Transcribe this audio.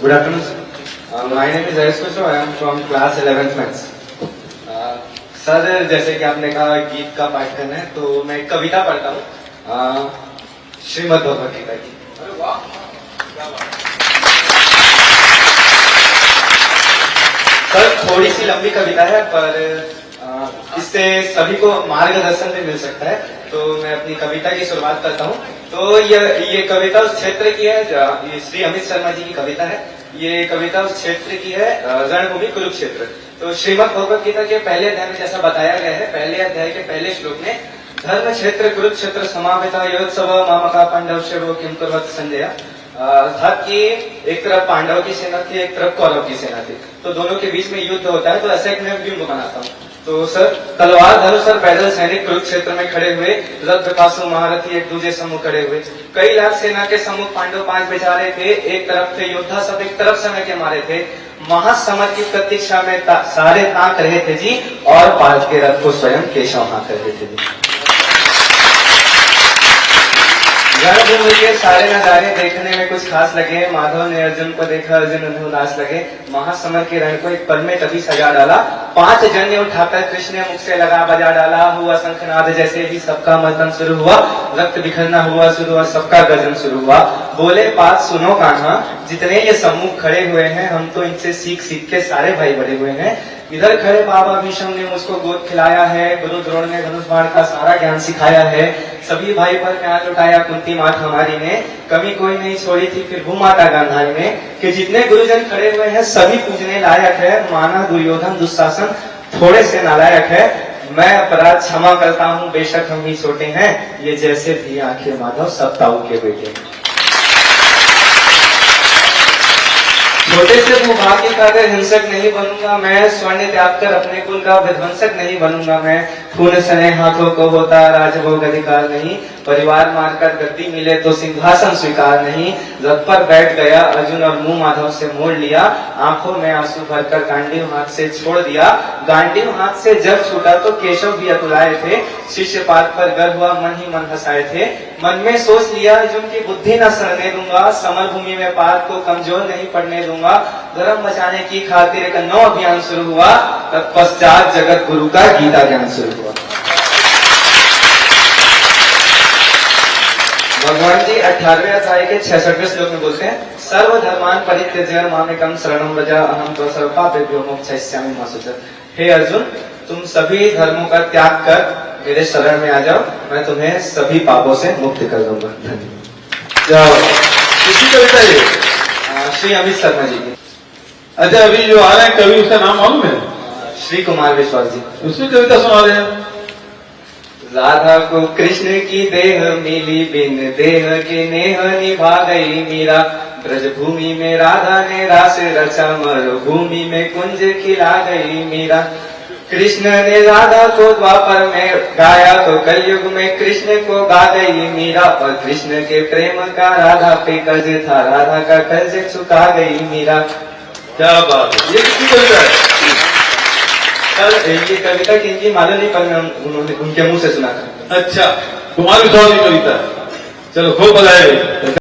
Good afternoon, sir. My name is Ayush Kushwaha. I am from class 11th maths. Sir, जैसे कि आपने कहा गीत का पाठ्यक्रम है, तो मैं एक कविता पढ़ता हूँ श्रीमद् भगवद गीता की। अरे वाह, क्या बात। सर, थोड़ी सी लंबी कविता है, पर इससे सभी को मार्गदर्शन भी मिल सकता है, तो मैं अपनी कविता की शुरुआत करता हूँ। तो ये कविता उस क्षेत्र की है, ये श्री अमित शर्मा जी की कविता है। ये कविता उस क्षेत्र की है, रणभूमि कुरुक्षेत्र। तो श्रीमद् भगवद गीता के पहले अध्याय में जैसा बताया गया है, पहले अध्याय के पहले श्लोक में धर्म क्षेत्र कुरुक्षेत्र समावेता योत्सव मामका पांडव शिवो किम कुर्वत संजय, अर्थात कि एक तरफ पांडव की सेना थी, एक तरफ कौरव की सेना थी, तो दोनों के बीच में युद्ध होता है। तो ऐसा एक मैं व्यूह बनाता हूँ। तो सर, तलवार धनुष और पैदल सैनिक कुरुक्षेत्र में खड़े हुए, रथ पासु महारथी एक दूसरे सम्मुख खड़े हुए। कई लाख सेना के सम्मुख पांडव 5 बेचारे थे, एक तरफ थे योद्धा सब एक तरफ समय के मारे थे। महासमर की प्रतीक्षा में सारे ताक रहे थे जी, और पार्थ के रथ को स्वयं केशव हाँक रहे थे जी। रणभूमि के सारे नजारे देखने में कुछ खास लगे। माधव ने अर्जुन को देखा, अर्जुन उदास लगे। महासमर के रण को एक पल में तभी सजा डाला। 5 जन्य उठाकर कृष्ण ने मुख से लगा बजा डाला। हुआ शंखनाद जैसे ही सबका मर्दन शुरू हुआ, रक्त बिखरना हुआ शुरू और सबका गर्जन शुरू हुआ। बोले बात सुनो कान्हा, जितने ये सम्मुख खड़े हुए हैं, हम तो इनसे सीख सीख के सारे भाई बड़े हुए हैं। इधर खड़े बाबा भीष्म ने मुझको गोद खिलाया है, गुरु द्रोण ने धनुष बाण का सारा ज्ञान सिखाया है। सभी भाई पर प्यार लुटाया कुंती माता हमारी ने, कमी कोई नहीं छोड़ी थी फिर भूमाता गांधारी ने। कि जितने गुरुजन खड़े हुए हैं सभी पूजने लायक है, माना दुर्योधन दुशासन थोड़े से नालायक है। मैं अपराध क्षमा करता हूँ, बेशक हम ही छोटे हैं, ये जैसे भी आखिर माधव सब ताऊ के बेटे हैं। छोटे से भूभाग्य का अगर हिंसक नहीं बनूंगा मैं, स्वर्ण त्याग कर अपने कुल का विध्वंसक नहीं बनूंगा मैं। खून सने हाथों को होता राजभोग अधिकार नहीं, परिवार मारकर गद्दी मिले तो सिंहासन स्वीकार नहीं। रथ पर बैठ गया अर्जुन और मुंह माधव से मोड़ लिया, आंखों में आंसू भरकर गांडीव हाथ से छोड़ दिया। गांडीव हाथ से जब छूटा तो केशव भी अकुलाए थे, शिष्य पाद पर गर्व हुआ मन ही मन हंसाए थे। मन में सोच लिया अर्जुन की बुद्धि न सड़ने दूंगा, समर भूमि में पाद को कमजोर नहीं पड़ने दूंगा। धर्म बचाने की खातिर एक नौ अभियान शुरू हुआ, तत्पश्चात जगत गुरु का गीता ज्ञान शुरू हुआ। भगवान जी 18वें अध्याय के 66वें श्लोक में बोलते हैं, सर्वधर्मान परित्यज्य मामेकं शरणं व्रज, अहं त्वा सर्वपापेभ्यो मोक्षयिष्यामि मा शुचः। हे अर्जुन, तुम सभी धर्मों का त्याग कर मेरे शरण में आ जाओ, मैं तुम्हें सभी पापों से मुक्त कर दूंगा। धन्यवाद। किसी कविता ये श्री अमित शर्मा जी की। अच्छा, अभी जो आ रहे हैं कवि, उसका नाम मालूम है? श्री कुमार विश्वास जी। उसमें कविता सुना रहे हैं। राधा को कृष्ण की देह मिली, बिन देह के नेह निभा गई मीरा। ब्रज भूमि में राधा ने रास रचा, मरुभूमि में कुंज खिला गई मीरा। कृष्ण ने राधा को द्वापर में गाया, तो कलयुग में कृष्ण को गा गई मीरा। और कृष्ण के प्रेम का राधा पे कर्ज था, राधा का कर्ज चुका गई मीरा। क्या बात है, ये किसकी कविता है? सर, ये कविता किनकी मालूम नहीं, पर मैं उनके मुंह से सुना था। अच्छा, कुमार विश्वास की कविता है। चलो, खूब बधाई।